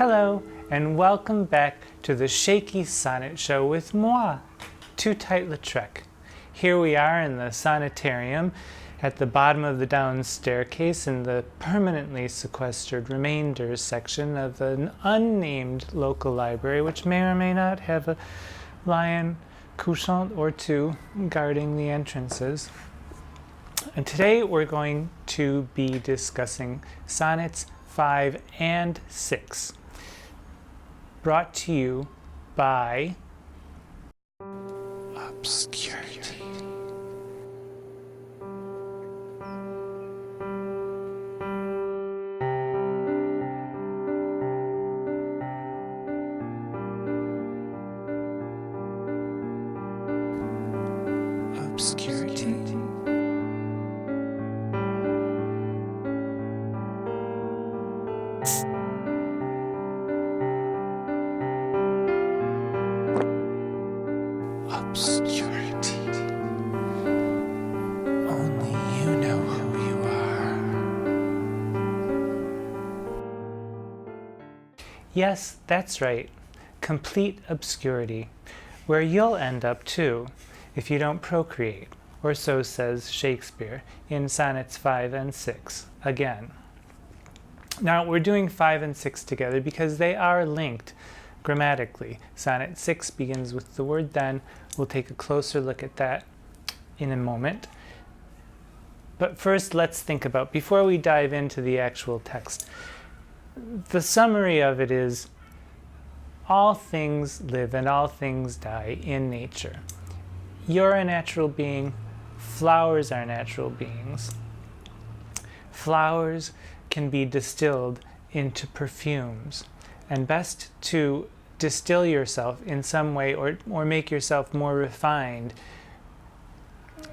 Hello, and welcome back to the Shakey Sonnet Show with moi, Tootight Lautrec. Here we are in the Sonnetarium at the bottom of the down staircase in the permanently sequestered remainders section of an unnamed local library, which may or may not have a lion couchant or two guarding the entrances. And today we're going to be discussing Sonnets 5 and 6, brought to you by OBSCURITY. OBSCURITY. Obscurity. Only you know who you are. Yes, that's right. Complete obscurity, where you'll end up too, if you don't procreate, or so says Shakespeare in Sonnets 5 and 6 again. Now, we're doing 5 and 6 together because they are linked grammatically. Sonnet 6 begins with the word then. We'll take a closer look at that in a moment. But first, let's think about, before we dive into the actual text, the summary of it is, all things live and all things die in nature. You're a natural being. Flowers are natural beings. Flowers can be distilled into perfumes, and best to distill yourself in some way or make yourself more refined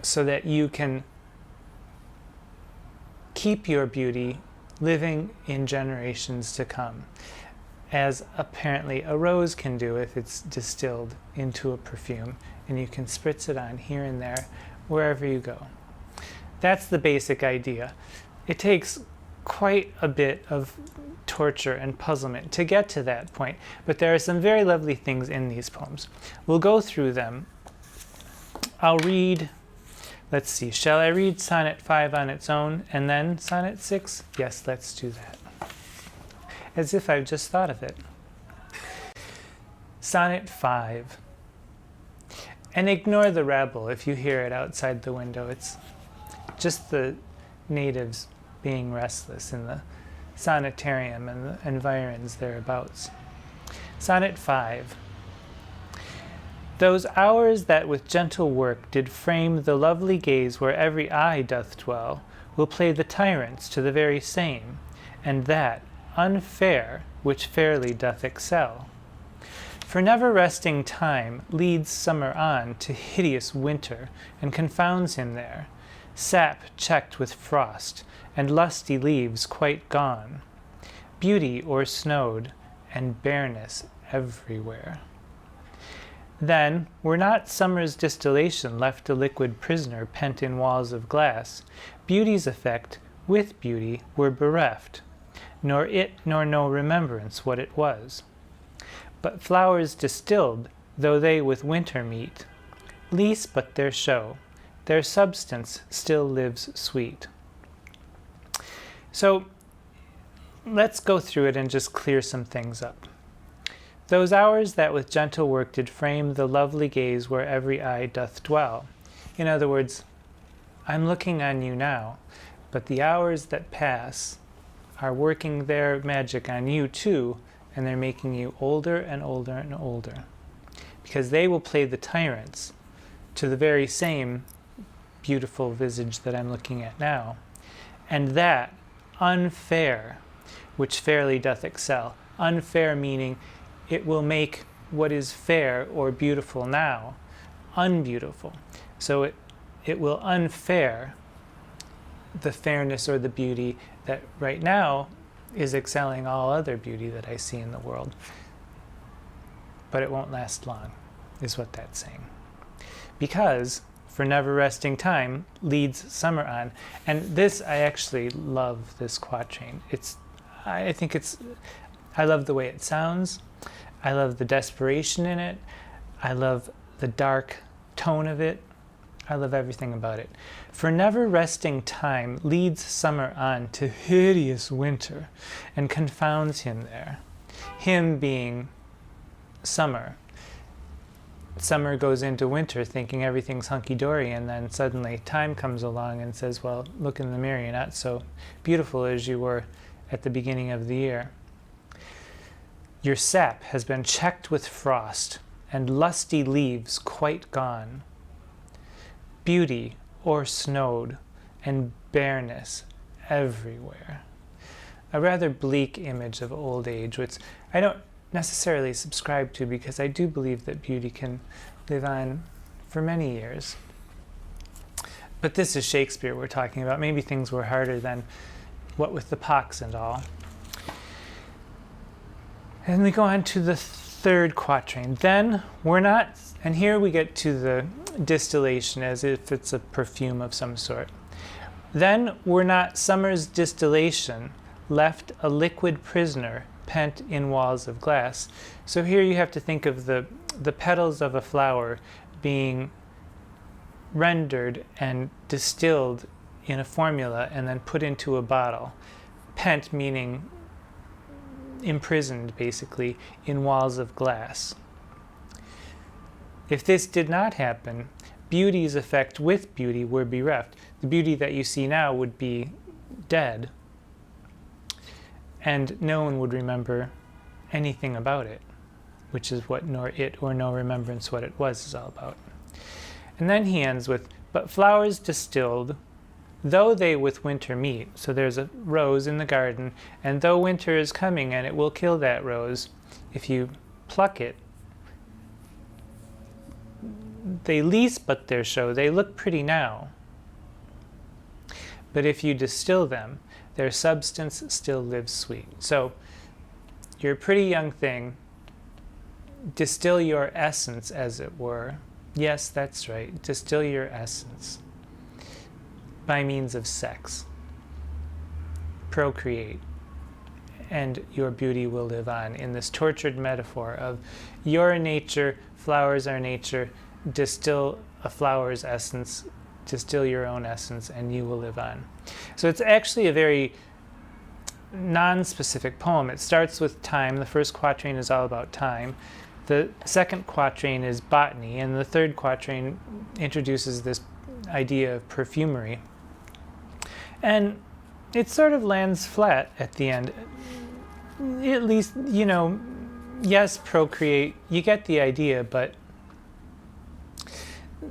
so that you can keep your beauty living in generations to come, as apparently a rose can do if it's distilled into a perfume, and you can spritz it on here and there wherever you go. That's the basic idea. It takes quite a bit of torture and puzzlement to get to that point, but there are some very lovely things in these poems. We'll go through them. I'll read, let's see, shall I read Sonnet 5 on its own and then Sonnet 6? Yes, let's do that. As if I've just thought of it. Sonnet 5. And ignore the rabble if you hear it outside the window. It's just the natives being restless in the Sonnetarium and the environs thereabouts. Sonnet 5. Those hours that with gentle work did frame the lovely gaze where every eye doth dwell, will play the tyrants to the very same, and that unfair which fairly doth excel. For never resting time leads summer on to hideous winter, and confounds him there, sap checked with frost, and lusty leaves quite gone, beauty o'ersnowed, and bareness everywhere. Then were not summer's distillation left a liquid prisoner pent in walls of glass, beauty's effect with beauty were bereft, nor it nor no remembrance what it was. But flowers distilled, though they with winter meet, lease but their show, their substance still lives sweet. So let's go through it and just clear some things up. Those hours that with gentle work did frame the lovely gaze where every eye doth dwell. In other words, I'm looking on you now, but the hours that pass are working their magic on you too, and they're making you older and older and older, because they will play the tyrants to the very same beautiful visage that I'm looking at now, and that unfair which fairly doth excel. Unfair meaning it will make what is fair or beautiful now unbeautiful. So it will unfair the fairness or the beauty that right now is excelling all other beauty that I see in the world. But it won't last long, is what that's saying. Because for never resting time leads summer on. And this, I actually love this quatrain. I I love the way it sounds. I love the desperation in it. I love the dark tone of it. I love everything about it. For never resting time leads summer on to hideous winter and confounds him there. Him being summer. Summer goes into winter thinking everything's hunky-dory, and then suddenly time comes along and says, well, look in the mirror, you're not so beautiful as you were at the beginning of the year. Your sap has been checked with frost, and lusty leaves quite gone. Beauty o'ersnowed, and bareness everywhere. A rather bleak image of old age, which I don't necessarily subscribe to, because I do believe that beauty can live on for many years. But this is Shakespeare we're talking about. Maybe things were harder then, what with the pox and all. And we go on to the third quatrain. Then we're not, and here we get to the distillation as if it's a perfume of some sort. Then were not summer's distillation left a liquid prisoner pent in walls of glass. So here you have to think of the petals of a flower being rendered and distilled in a formula and then put into a bottle. Pent meaning imprisoned, basically, in walls of glass. If this did not happen, beauty's effect with beauty were bereft. The beauty that you see now would be dead, and no one would remember anything about it, which is what nor it or no remembrance what it was is all about. And then he ends with, but flowers distilled, though they with winter meet. So there's a rose in the garden, and though winter is coming and it will kill that rose, if you pluck it, they lease but their show. They look pretty now. But if you distill them, their substance still lives sweet. So you're a pretty young thing. Distill your essence, as it were. Yes, that's right. Distill your essence by means of sex. Procreate, and your beauty will live on, in this tortured metaphor of your nature, flowers are nature, distill a flower's essence, distill your own essence, and you will live on. So it's actually a very non-specific poem. It starts with time. The first quatrain is all about time. The second quatrain is botany, and the third quatrain introduces this idea of perfumery. And it sort of lands flat at the end. At least, you know, yes, procreate, you get the idea, but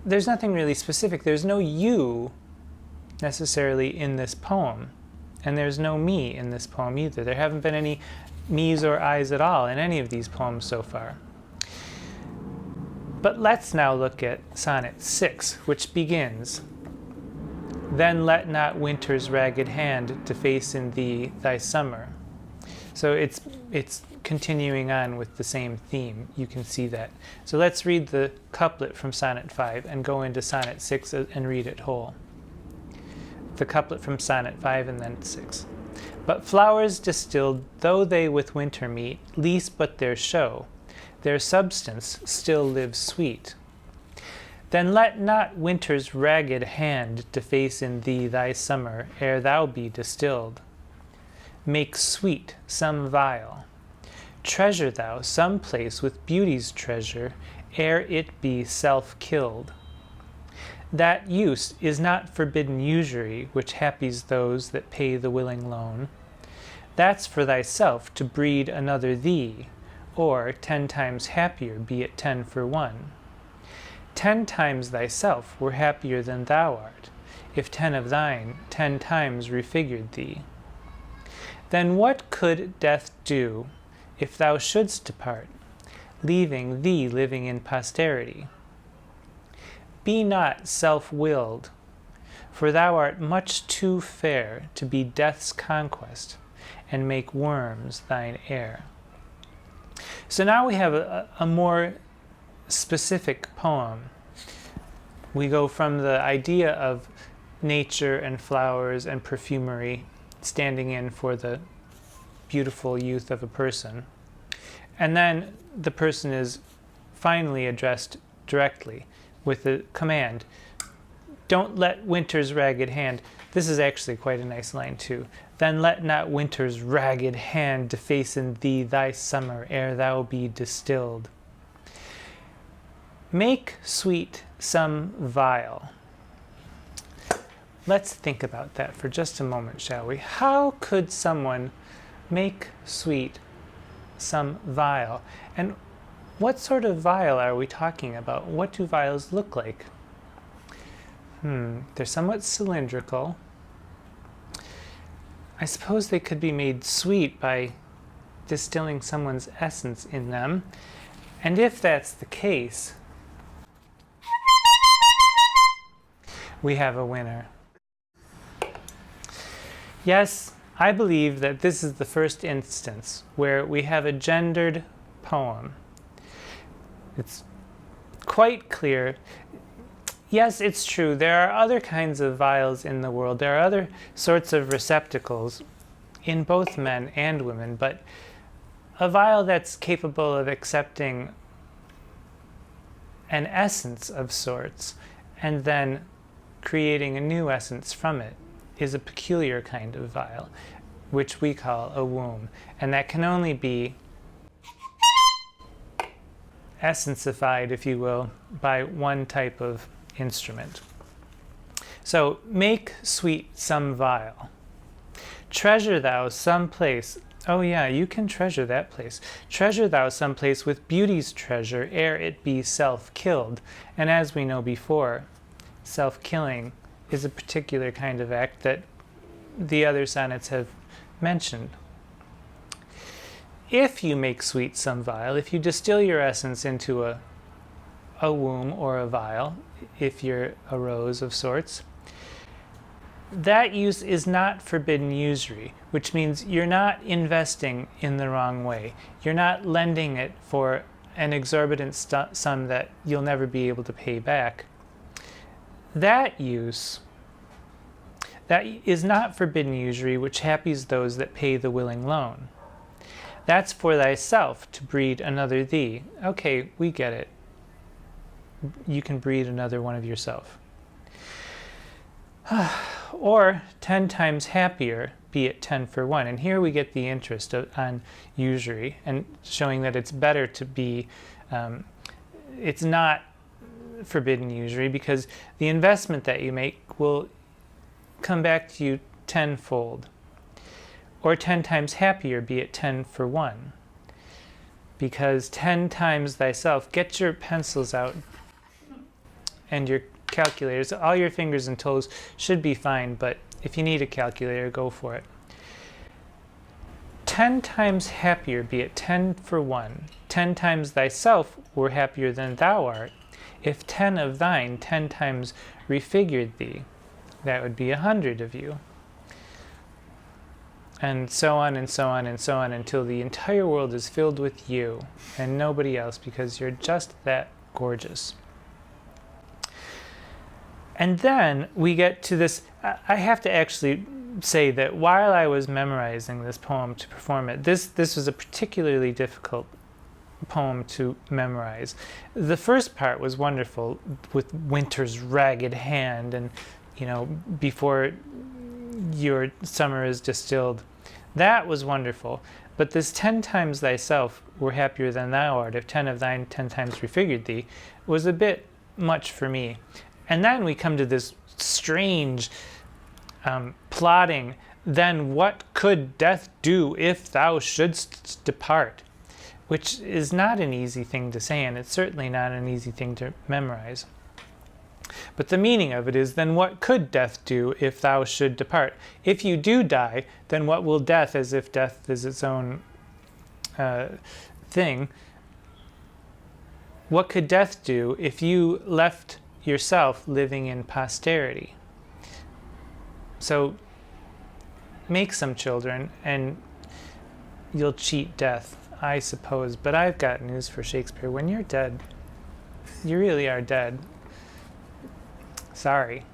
there's nothing really specific. There's no you necessarily in this poem, and there's no me in this poem either. There haven't been any me's or I's at all in any of these poems so far. But let's now look at Sonnet 6, which begins, then let not winter's ragged hand deface in thee thy summer. So it's continuing on with the same theme. You can see that. So let's read the couplet from Sonnet 5 and go into Sonnet 6 and read it whole. The couplet from Sonnet 5 and then 6. But flowers distilled, though they with winter meet, lease but their show, their substance still lives sweet. Then let not winter's ragged hand deface in thee thy summer, ere thou be distilled. Make sweet some vial. Treasure thou some place with beauty's treasure, ere it be self-killed. That use is not forbidden usury, which happies those that pay the willing loan. That's for thyself to breed another thee, or 10 times happier, be it 10 for 1. 10 times thyself were happier than thou art, if 10 of thine 10 times refigured thee. Then what could death do, if thou shouldst depart, leaving thee living in posterity? Be not self-willed, for thou art much too fair to be death's conquest, and make worms thine heir. So now we have a more specific poem. We go from the idea of nature and flowers and perfumery standing in for the beautiful youth of a person. And then the person is finally addressed directly with the command, don't let winter's ragged hand. This is actually quite a nice line too. Then let not winter's ragged hand deface in thee thy summer ere thou be distilled. Make sweet some vial. Let's think about that for just a moment, shall we? How could someone make sweet some vial? And what sort of vial are we talking about? What do vials look like? They're somewhat cylindrical. I suppose they could be made sweet by distilling someone's essence in them. And if that's the case, we have a winner. Yes, I believe that this is the first instance where we have a gendered poem. It's quite clear. Yes, it's true. There are other kinds of vials in the world. There are other sorts of receptacles in both men and women, but a vial that's capable of accepting an essence of sorts and then creating a new essence from it is a peculiar kind of vial, which we call a womb. And that can only be essencified, if you will, by one type of instrument. So make sweet some vial. Treasure thou some place. Oh yeah, you can treasure that place. Treasure thou some place with beauty's treasure ere it be self-killed. And as we know before, self-killing is a particular kind of act that the other sonnets have mentioned. If you make sweet some vial, if you distill your essence into a womb or a vial, if you're a rose of sorts, that use is not forbidden usury, which means you're not investing in the wrong way. You're not lending it for an exorbitant sum that you'll never be able to pay back. That use, that is not forbidden usury, which happies those that pay the willing loan. That's for thyself to breed another thee. Okay, we get it. You can breed another one of yourself. Or 10 times happier, be it 10 for 1. And here we get the interest on usury and showing that it's better to be, it's not forbidden usury because the investment that you make will come back to you tenfold. Or 10 times happier, be it 10 for 1. Because 10 times thyself, get your pencils out and your calculators. All your fingers and toes should be fine, but if you need a calculator, go for it. 10 times happier, be it 10 for 1. 10 times thyself were happier than thou art. If 10 of thine 10 times refigured thee, that would be 100 of you. And so on and so on and so on until the entire world is filled with you and nobody else because you're just that gorgeous. And then we get to this. I have to actually say that while I was memorizing this poem to perform it, this was a particularly difficult poem to memorize. The first part was wonderful with winter's ragged hand and, you know, before your summer is distilled. That was wonderful. But this 10 times thyself were happier than thou art, if 10 of thine 10 times refigured thee, was a bit much for me. And then we come to this strange plotting, then what could death do if thou shouldst depart? Which is not an easy thing to say, and it's certainly not an easy thing to memorize. But the meaning of it is, then what could death do if thou should depart? If you do die, then what will death, as if death is its own thing, what could death do if you left yourself living in posterity? So make some children and you'll cheat death, I suppose. But I've got news for Shakespeare. When you're dead, you really are dead. Sorry.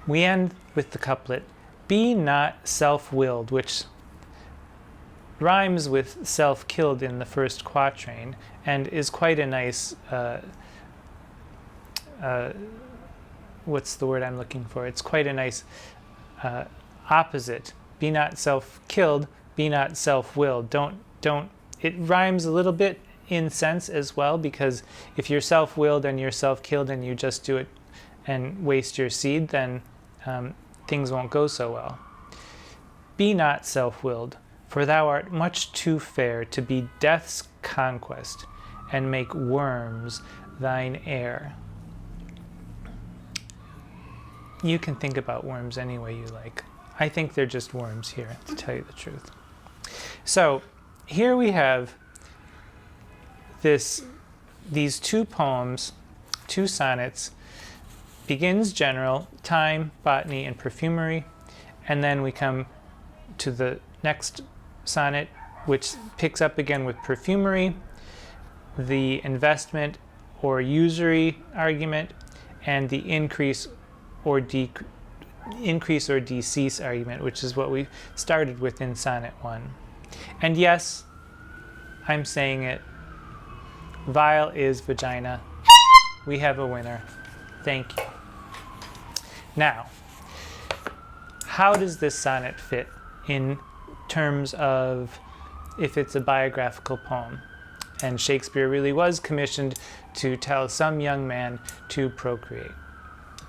We end with the couplet, be not self-willed, which rhymes with self-killed in the first quatrain and is quite a nice, what's the word I'm looking for? It's quite a nice opposite. Be not self-killed, be not self-willed. It rhymes a little bit in sense as well, because if you're self-willed and you're self-killed and you just do it and waste your seed, then things won't go so well. Be not self-willed, for thou art much too fair to be death's conquest, and make worms thine heir. You can think about worms any way you like. I think they're just worms here, to tell you the truth. So here we have these two poems, two sonnets. Begins general, time, botany, and perfumery, and then we come to the next sonnet, which picks up again with perfumery, the investment or usury argument, and the increase or decease argument, which is what we started with in Sonnet 1. And yes, I'm saying it, vile is vagina. We have a winner. Thank you. Now, how does this sonnet fit in terms of if it's a biographical poem? And Shakespeare really was commissioned to tell some young man to procreate.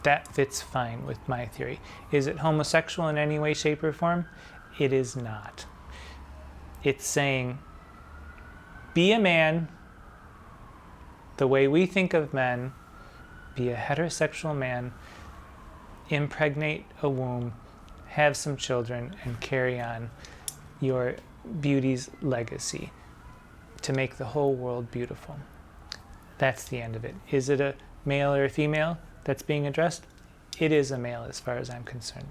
That fits fine with my theory. Is it homosexual in any way, shape, or form? It is not. It's saying, be a man the way we think of men, be a heterosexual man, impregnate a womb, have some children, and carry on your beauty's legacy to make the whole world beautiful. That's the end of it. Is it a male or a female that's being addressed? It is a male as far as I'm concerned.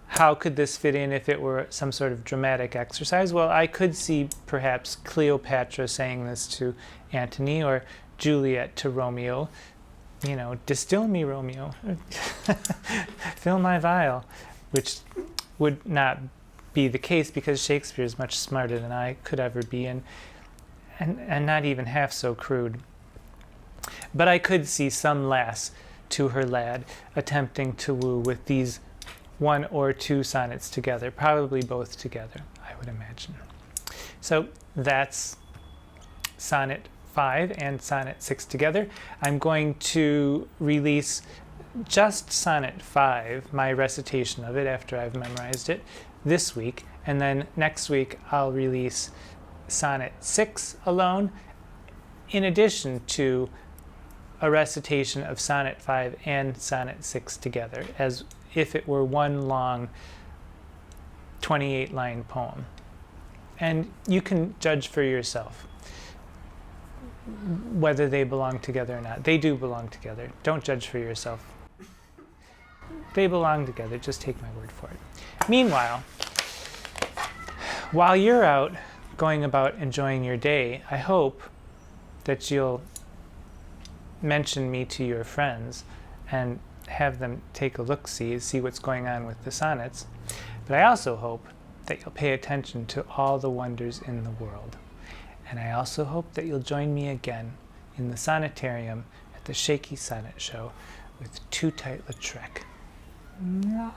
How could this fit in if it were some sort of dramatic exercise? Well, I could see perhaps Cleopatra saying this to Antony, or Juliet to Romeo. You know, distill me, Romeo. Fill my vial, which would not be the case because Shakespeare is much smarter than I could ever be, and not even half so crude. But I could see some lass to her lad attempting to woo with these one or two sonnets together, probably both together, I would imagine. So that's Sonnet 5 and Sonnet 6 together. I'm going to release just Sonnet 5, my recitation of it after I've memorized it, this week, and then next week I'll release Sonnet 6 alone, in addition to a recitation of Sonnet 5 and Sonnet 6 together, as if it were one long 28-line poem. And you can judge for yourself whether they belong together or not. They do belong together. Don't judge for yourself. They belong together. Just take my word for it. Meanwhile, while you're out going about enjoying your day, I hope that you'll mention me to your friends and have them take a look-see, see what's going on with the sonnets. But I also hope that you'll pay attention to all the wonders in the world. And I also hope that you'll join me again in the Sonnetarium at the Shakey Sonnet Show with Tootight Lautrec. Mwah.